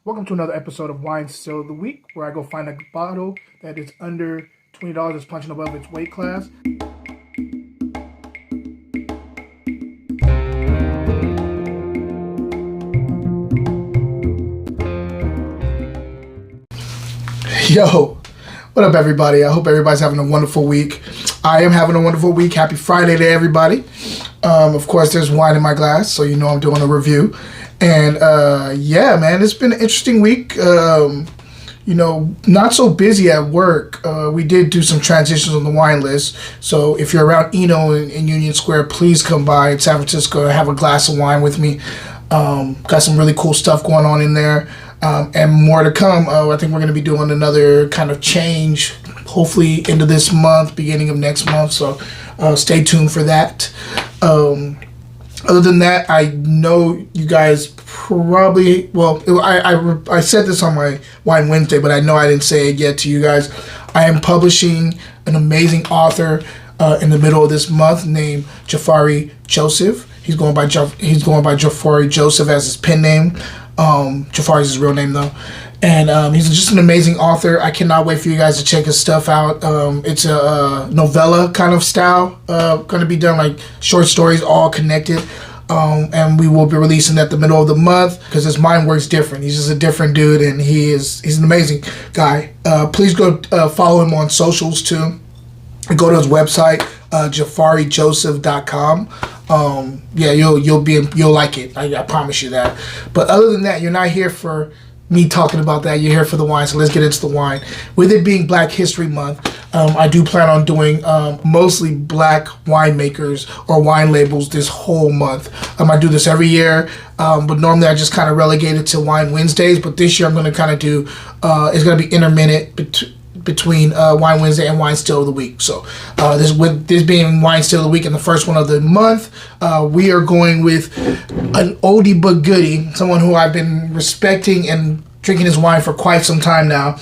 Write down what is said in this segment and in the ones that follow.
Welcome to another episode of Wine Still of the Week, where I go find a bottle that is under $20 that's punching above its weight class. Yo, what up, everybody? I hope everybody's having a wonderful week. I am having a wonderful week. Happy Friday to everybody. Of course, there's wine in my glass, so you know I'm doing a review. And yeah, man, it's been an interesting week. Not so busy at work. We did do some transitions on the wine list. So if you're around Eno in Union Square, please come by in San Francisco and have a glass of wine with me. Got some really cool stuff going on in there. And more to come. I think we're going to be doing another kind of change, hopefully into this month, beginning of next month. So stay tuned for that. Other than that, I know you guys probably, I said this on my Wine Wednesday, but I know I didn't say it yet to you guys. I am publishing an amazing author in the middle of this month named Jafari Joseph. He's going by Jafari Joseph as his pen name. Jafari's his real name though. And he's just an amazing author. I cannot wait for you guys to check his stuff out. It's a novella kind of style. Going to be done like short stories all connected. And we will be releasing at the middle of the month because his mind works different. He's just a different dude, and he's an amazing guy. Please go follow him on socials too. And go to his website, jafarijoseph.com. Yeah, you'll like it. I promise you that. But other than that, you're not here for me talking about that. You're here for the wine, so let's get into the wine. With it being Black History Month, I do plan on doing mostly black winemakers or wine labels this whole month. I do this every year, but normally I just kind of relegate it to Wine Wednesdays, but this year I'm going to kind of do, it's going to be intermittent between Wine Wednesday and Wine Still of the Week. So this being Wine Still of the Week and the first one of the month, we are going with an oldie but goodie, someone who I've been respecting and drinking his wine for quite some time now.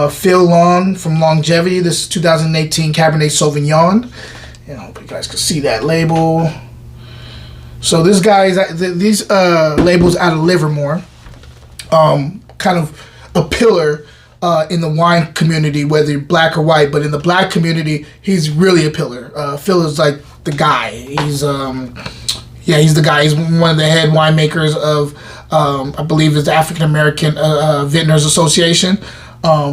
Phil Long from Longevity. This is 2018 Cabernet Sauvignon. And I hope you guys can see that label. So this guy is these labels out of Livermore. Kind of a pillar in the wine community, whether you're black or white, but in the black community, he's really a pillar. Phil is like the guy. He's the guy. He's one of the head winemakers of, I believe it's the African American Vintners Association.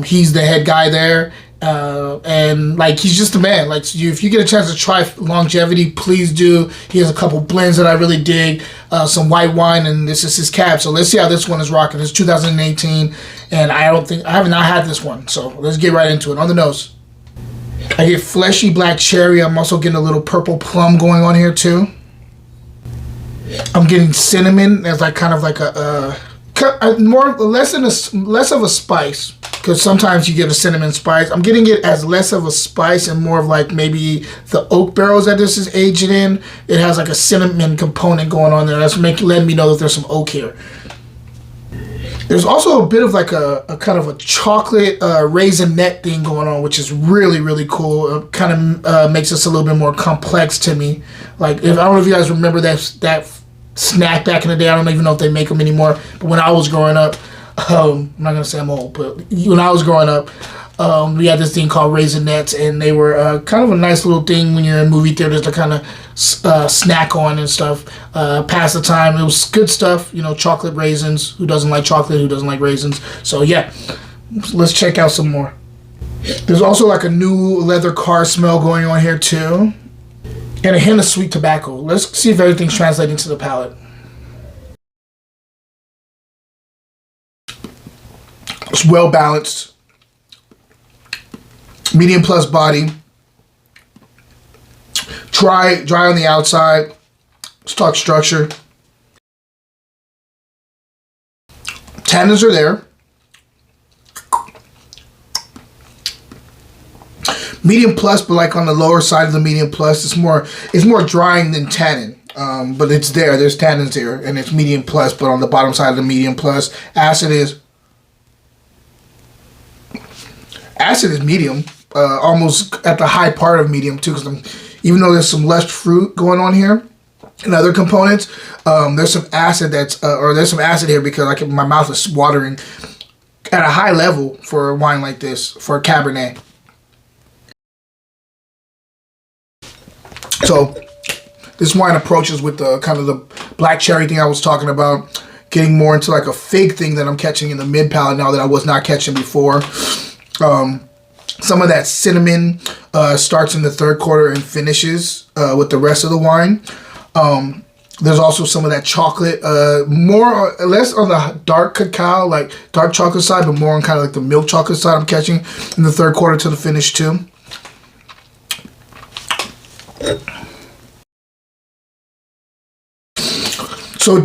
He's the head guy there. And like he's just a man. Like if you get a chance to try Longevity, please do. He has a couple blends that I really dig, some white wine, and this is his cab. So let's see how this one is rocking. It's 2018, and I have not had this one. So let's get right into it. On the nose, I get fleshy black cherry. I'm also getting a little purple plum going on here too. I'm getting cinnamon as like kind of like less of a spice, because sometimes you get a cinnamon spice. I'm getting it as less of a spice and more of like maybe the oak barrels that this is aged in. It has like a cinnamon component going on there. That's letting me know that there's some oak here. There's also a bit of like a kind of a chocolate raisinette thing going on, which is really, really cool. It kind of makes this a little bit more complex to me. Like, I don't know if you guys remember that snack back in the day. I don't even know if they make them anymore. But when I was growing up, I'm not going to say I'm old, but when I was growing up, we had this thing called Raisinets, and they were kind of a nice little thing when you're in movie theaters to kind of snack on and stuff, pass the time. It was good stuff, chocolate raisins. Who doesn't like chocolate? Who doesn't like raisins? So yeah, let's check out some more. There's also like a new leather car smell going on here too, and a hint of sweet tobacco. Let's see if everything's translating to the palate. It's well balanced, medium plus body, dry on the outside, stock structure. Tannins are there. Medium plus, but like on the lower side of the medium plus, it's more drying than tannin. But it's there. There's tannins there, and it's medium plus. But on the bottom side of the medium plus, acid is medium, almost at the high part of medium too. Because even though there's some lush fruit going on here, and other components. There's some acid there's some acid here because my mouth is watering at a high level for a wine like this, for a Cabernet. So this wine approaches with the kind of the black cherry thing I was talking about, getting more into like a fig thing that I'm catching in the mid palate now that I was not catching before. Some of that cinnamon starts in the third quarter and finishes with the rest of the wine. There's also some of that chocolate, more or less on the dark cacao, like dark chocolate side, but more on kind of like the milk chocolate side I'm catching in the third quarter to the finish too. So it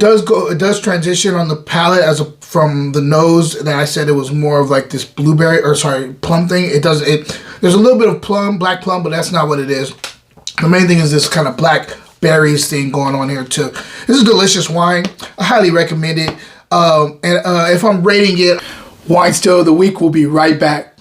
does transition on the palate from the nose that I said it was more of like this plum thing. There's a little bit of black plum, but that's not what it is. The main thing is this kind of black berries thing going on here too. This is a delicious wine. I highly recommend it. If I'm rating it, Wine Still of the Week will be right back.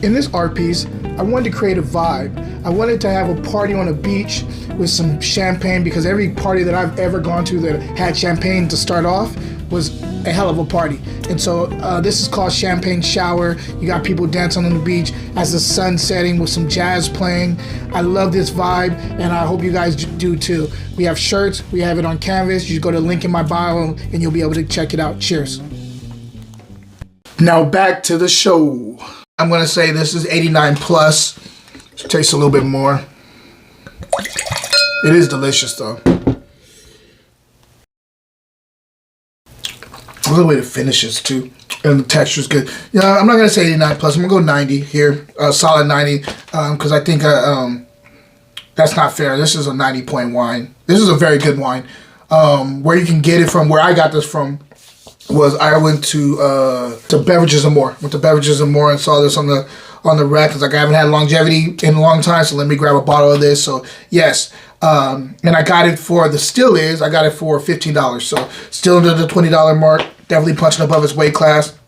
In this art piece, I wanted to create a vibe. I wanted to have a party on a beach with some champagne, because every party that I've ever gone to that had champagne to start off was a hell of a party. And so this is called Champagne Shower. You got people dancing on the beach as the sun's setting with some jazz playing. I love this vibe, and I hope you guys do too. We have shirts, we have it on canvas. You go to the link in my bio and you'll be able to check it out. Cheers. Now back to the show. I'm gonna say this is 89 plus. It tastes a little bit more. It is delicious though. I love the way it finishes too, and the texture is good. Yeah, I'm not gonna say 89 plus. I'm gonna go 90 here, solid 90, because I think that's not fair. This is a 90-point wine. This is a very good wine. Where you can get it from, where I got this from, was I went to Beverages and More. Went to Beverages and More and saw this on the rack. It's like, I haven't had longevity in a long time, so let me grab a bottle of this. So yes, and I got it for I got it for $15. So still under the $20 mark. Definitely punching above its weight class.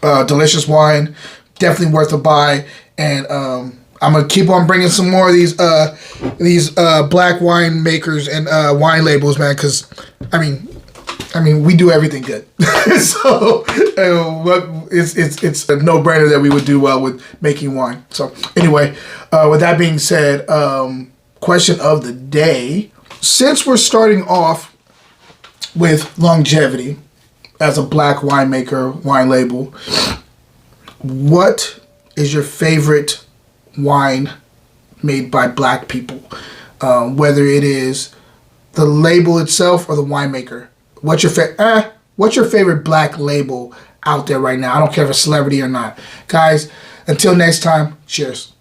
Delicious wine, definitely worth a buy. And I'm gonna keep on bringing some more of these black wine makers and wine labels, man. Because I mean, we do everything good. So it's a no-brainer that we would do well with making wine. So anyway, with that being said, question of the day. Since we're starting off with longevity as a black winemaker, wine label, what is your favorite wine made by black people? Whether it is the label itself or the winemaker. What's your favorite black label out there right now? I don't care if it's a celebrity or not. Guys, until next time, cheers.